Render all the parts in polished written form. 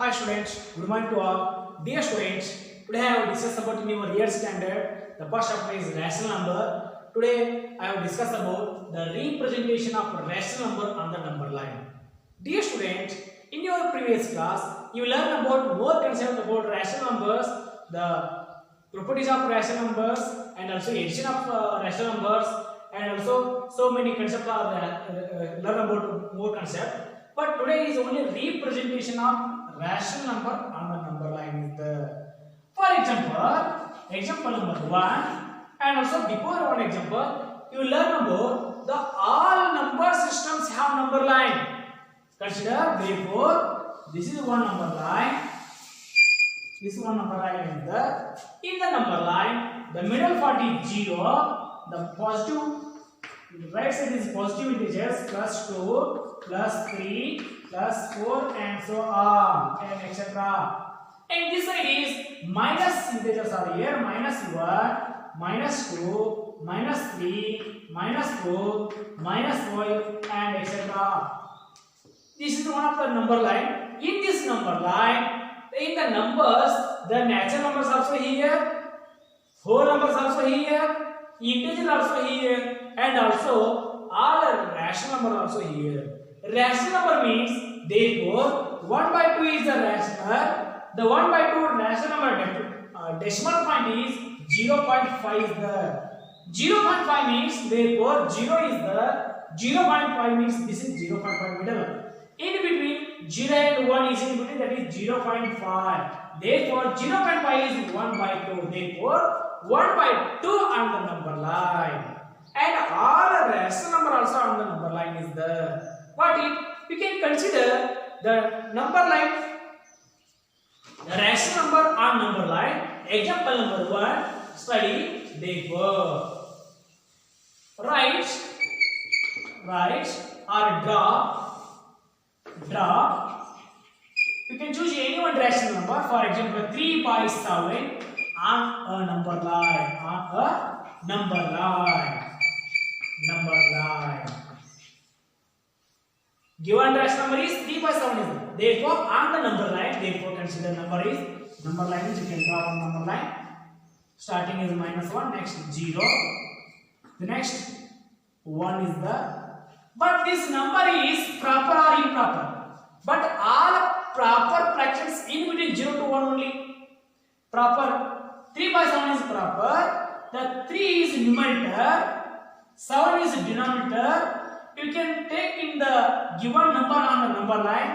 Hi students, good morning to all. Dear students, today I will discuss about in your year standard. The first chapter is rational number. Today I will discuss about the representation of rational number on the number line. Dear students, in your previous class, you learn about more concept about rational numbers, the properties of rational numbers, and also addition of rational numbers, and also so many concepts are learn about more concept. But today is only representation of rational number on the number line. For example number 1, and also before one example, you learn about the all number systems have number line. Consider therefore this is one number line. This one number line is in the number line the middle part is 0, the positive right side is positive integers plus 2 plus 3 plus 4 and so on and etc. And this side is minus integers are here, minus 1, minus 2, minus 3, minus 4, minus 5 and etc. This is one of the number line. In this number line, in the numbers, the natural numbers also here, whole numbers also here, integer also here, and also all rational number also here. Rational number means therefore 1 by 2 is the rational. The 1 by 2 rational number decimal point is 0.5 is the 0.5 means therefore 0 is the 0.5 means this is 0.5 middle. In between 0 and 1 is in between, that is 0.5. Therefore 0.5 is 1 by 2. Therefore 1 by 2 on the number line. And all rational number also on the number line is there. What if we can consider the number line, the rational number on number line. Example number 1, study therefore. Write or draw. You can choose any one rational number. For example, 3 by 7 on a number line. Given rational number is 3 by 7 is therefore on the number line. Therefore consider number line is you can draw on number line. Starting is -1, next 0. The next 1 is but this number is proper or improper. But all proper fractions in between 0 to 1 only. Proper. 3 by 7 is proper. The 3 is numerator. 7 is denominator. You can take in the given number on the number line.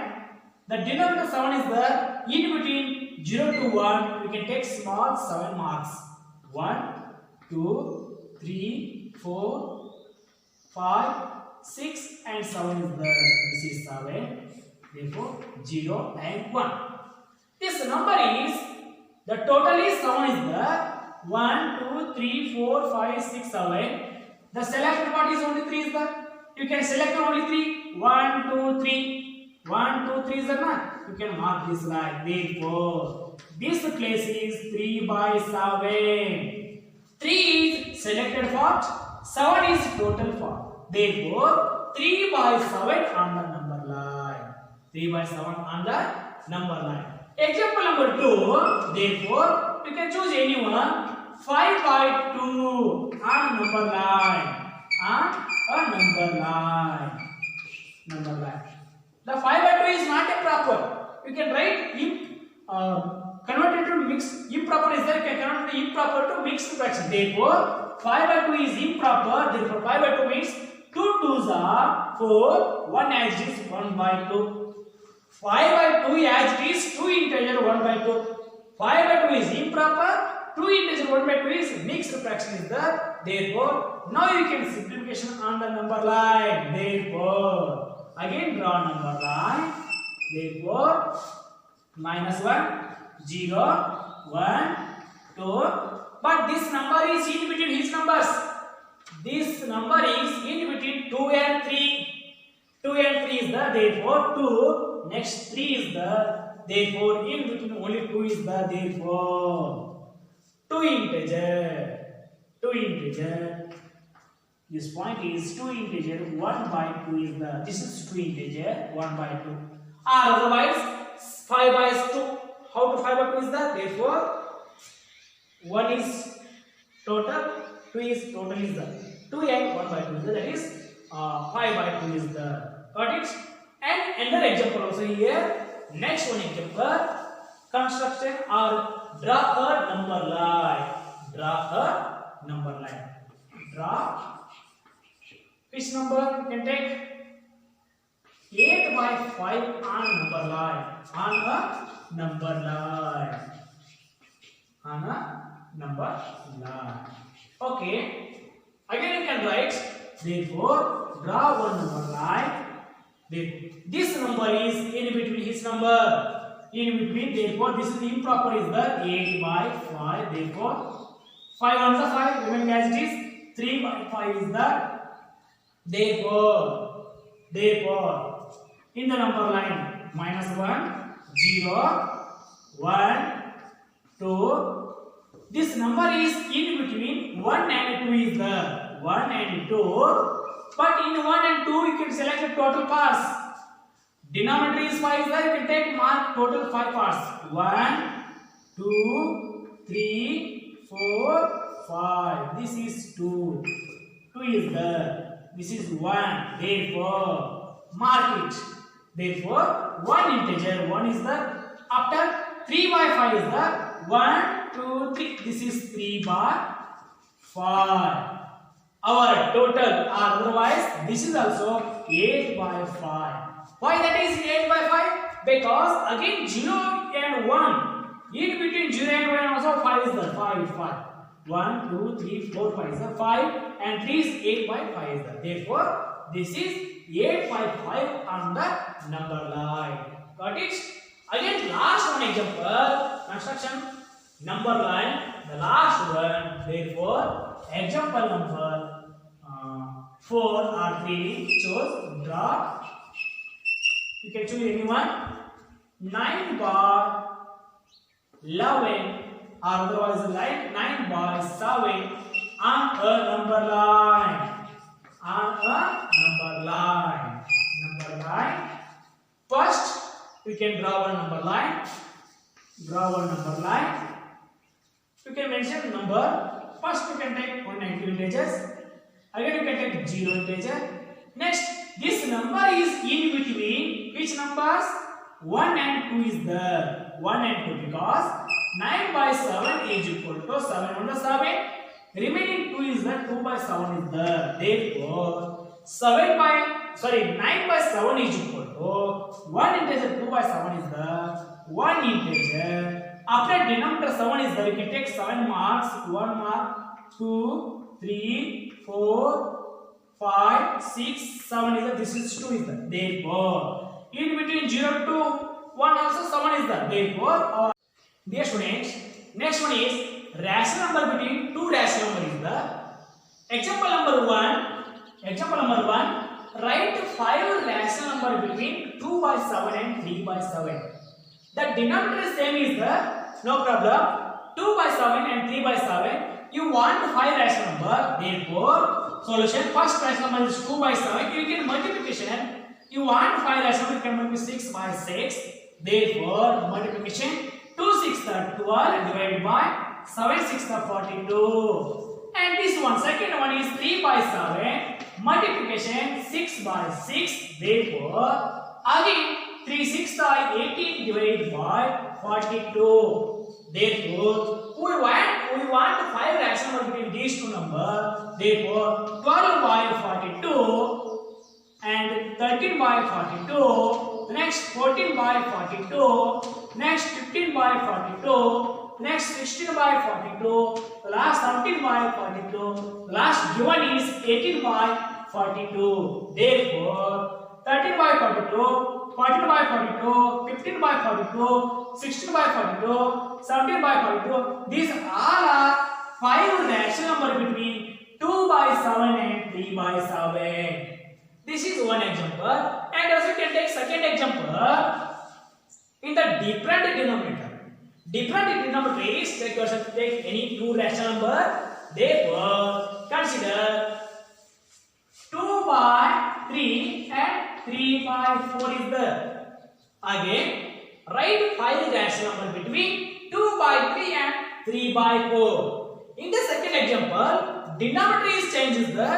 The denominator 7 is there. In between 0 to 1, you can take small 7 marks. 1, 2, 3, 4, 5, 6 and 7 is there. This is 7. Therefore 0 and 1. This number is, the total is 7 is there. 1, 2, 3, 4, 5, 6, 7. The selected part is only 3 is there. You can select only 3. 1, 2, 3. 1, 2, 3 is there not? You can mark this like therefore. This place is 3 by 7. 3 is selected part. 7 is total part. Therefore 3 by 7 on the number line. 3 by 7 on the number line. Example number 2. Therefore you can choose any one. 5 by 2 on number line. On a number line. The 5 by 2 is not a proper. You can write convert it to mixed. Improper is there. You can convert the improper to mixed fraction. Therefore 5 by 2 is improper. Therefore 5 by 2 means 2 2s are 4. 1 as it is 1 by 2. 5 by 2 as it is 2 integer 1 by 2. 5 by 2 is improper. 2 integer 1 by 2 is mixed fraction is there. Therefore now you can simplification on the number line. Therefore again draw number line. Therefore -1, 0, 1, 2. But this number is in between his numbers. This number is in between 2 and 3. 2 and 3 is the therefore 2. Next 3 is the therefore in between only 2 is the therefore 2 integer. This point is 2 integer 1 by 2 is the this is 2 integer 1 by 2. Or otherwise 5 by 2. How to 5 by 2 is that? Therefore 1 is total, 2 is total is the 2 and 1 by 2 is the, that is 5 by 2 is the. Got it? And another example also here. Next one example, construction or draw a number line. Draw a number line. Draw which number you can take? 8 by 5 on number line. On a number line. On a number line. Okay. Again you can write. Therefore, draw one number line. This number is in between his number. In between, therefore, this is improper is the 8 by 5. Therefore, 5 on the 5 remaining as it is. 3 by 5 is the. Therefore, in the number line -1, 0, 1, 2. This number is in between 1 and 2 is the 1 and 2. But in 1 and 2 you can select the total parts. Denominator is 5 is there, you can take mark total 5 parts. 1, 2, 3, 4, 5. This is 2. 2 is there. This is 1. Therefore, mark it. Therefore, 1 integer. 1 is the. After 3 by 5 is the 1, 2, 3. This is 3 by 5. Our total, or otherwise, this is also 8 by 5. Why that is 8 by 5? Because again 0 and 1. In between 0 and 1 also 5 is the 5. 1, 2, 3, 4, 5 is the 5. And 3 is 8 by 5 is the. Therefore, this is 8 by 5 on the number line. Got it? Again, last one example. Construction number line. The last one. Therefore, example number 4 or 3, choose, draw. You can choose anyone. 9 by 11 or otherwise like 9 by 7 on a number line. On a number line. Number line. First, we can draw one number line. Draw one number line. You can mention number. First, you can take 192 integers. Again, you can take 0 integer. Next, this number is in between which numbers? 1 and 2 is there. 1 and 2 because 9 by 7 is equal to 7 on the 7. Remaining 2 is the 2 by 7 is there. Therefore, 9 by 7 is equal to 1 integer 2 by 7 is the 1 integer. After denominator 7 is there, you can take 7 marks. 1 mark, 2, 3, 4, 5, 6, 7 is the. This is 2 is the. Therefore, in between 0 to 1 also 7 is the. Therefore, dear students, next one is rational number between two rational numbers is the. Example number 1. Example number 1. Write 5 rational number between 2 by 7 and 3 by 7. The denominator same is the. No problem. 2 by 7 and 3 by 7. You want 5 rational number. Therefore, solution first rational number is 2 by 7. You can multiplication. You want 5 rational number. You can multiply 6 by 6. Therefore, multiplication 2 6 are 12 divided by 7 6 are 42. And this one, second one is 3 by 7. Multiplication 6 by 6. Therefore, again 3 6 are 18 divided by 42. Therefore, we want 5 rational number between these two numbers. Therefore, 12 by 42 and 13 by 42. Next 14 by 42. Next 15 by 42. Next 16 by 42. The last 17 by 42. The last given is 18 by 42. Therefore, 13 by 42, 14 by 42, 15 by 42, 16 by 42, 17 by 42. These all are 5 rational number between 2 by 7 and 3 by 7. This is one example. And also you can take second example in the different denominator. Different denominator is that you have to take any 2 rational number. Therefore, consider 2 by 3 and 3 by 4 is there. Again, Write 5 rational numbers between 2 by 3 and 3 by 4. In the second example, denominator is changed. The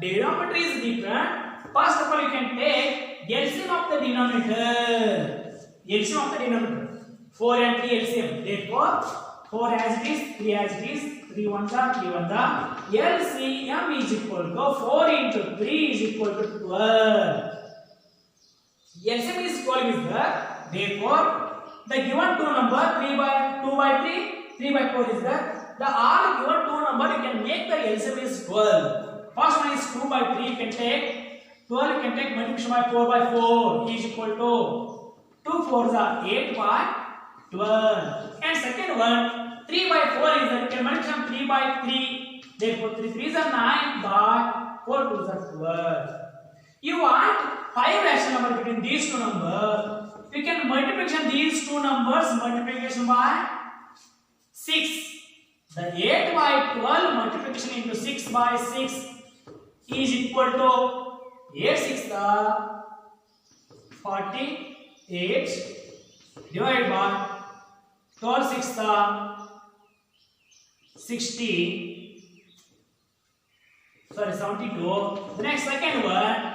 denominator is different. First of all, you can take LCM of the denominator. LCM of the denominator. 4 and 3 LCM. Therefore, 4 as it is, 3 as it is. 3 ones are 3 ones are. LCM is equal to 4 into 3 is equal to 12. LCM is 12 is there. Therefore, the given two number 2 by 3, 3 by 4 is there. The all given two number you can make the LCM is 12. First one is 2 by 3 you can take 12 you can take multiplication by 4 by 4 is equal to 2 4s are 8 by 12. And second one 3 by 4 is that you can multiply 3 by 3. Therefore 3 3s are 9 by 4 2s are 12. You want 5 rational number between these two numbers. You can multiplication these two numbers multiplication by 6. The 8 by 12 multiplication into 6 by 6 is equal to 8 6 48 divided by 12 6 60. Sorry, 72. The next second one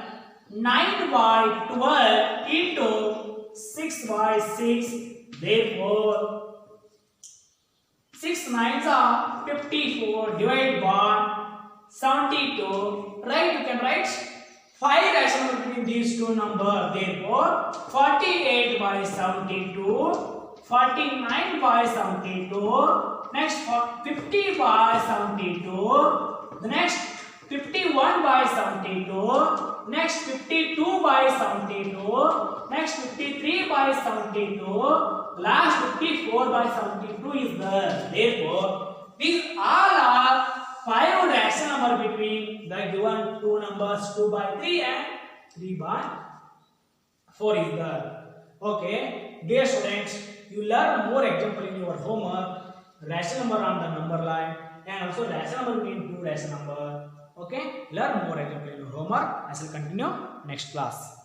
9 by 12 into 6 by 6. Therefore 6 9s are 54 divided by 72. Right, you can write 5 rational between these two numbers. Therefore 48 by 72, 49 by 72, next 50 by 72, the next 51 by 72, next 52 by 72, next 53 by 72, last 54 by 72 is there. Therefore, these all are 5 rational number between the given two numbers 2 by 3 and 3 by 4 is there. Okay, dear students, you learn more example in your homework, rational number on the number line and also rational number between two rational number. Okay, learn more example in your homework. I shall continue next class.